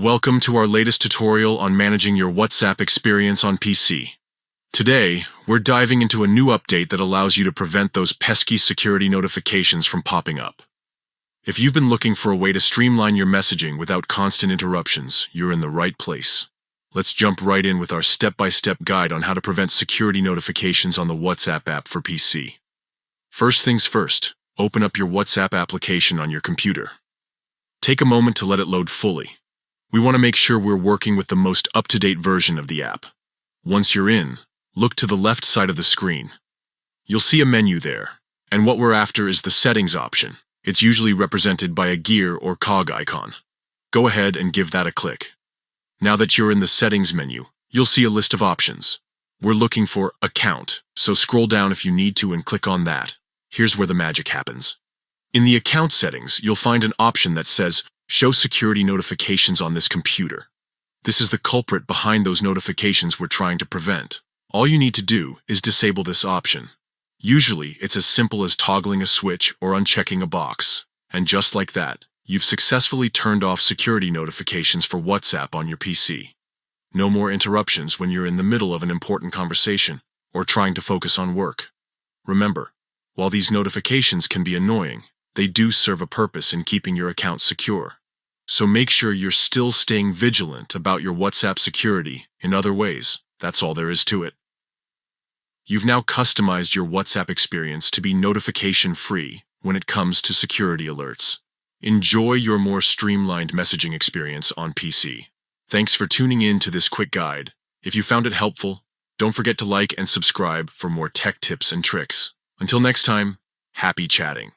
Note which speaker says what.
Speaker 1: Welcome to our latest tutorial on managing your WhatsApp experience on PC. Today, we're diving into a new update that allows you to prevent those pesky security notifications from popping up. If you've been looking for a way to streamline your messaging without constant interruptions, you're in the right place. Let's jump right in with our step-by-step guide on how to prevent security notifications on the WhatsApp app for PC. First things first, open up your WhatsApp application on your computer. Take a moment to let it load fully. We want to make sure we're working with the most up-to-date version of the app. Once you're in, look to the left side of the screen. You'll see a menu there, and what we're after is the settings option. It's usually represented by a gear or cog icon. Go ahead and give that a click. Now that you're in the settings menu, you'll see a list of options. We're looking for Account, so scroll down if you need to and click on that. Here's where the magic happens. In the account settings, you'll find an option that says Show security notifications on this computer. This is the culprit behind those notifications we're trying to prevent. All you need to do is disable this option. Usually, it's as simple as toggling a switch or unchecking a box. And just like that, you've successfully turned off security notifications for WhatsApp on your PC. No more interruptions when you're in the middle of an important conversation or trying to focus on work. Remember, while these notifications can be annoying, they do serve a purpose in keeping your account secure. So make sure you're still staying vigilant about your WhatsApp security in other ways. That's all there is to it. You've now customized your WhatsApp experience to be notification-free when it comes to security alerts. Enjoy your more streamlined messaging experience on PC. Thanks for tuning in to this quick guide. If you found it helpful, don't forget to like and subscribe for more tech tips and tricks. Until next time, happy chatting.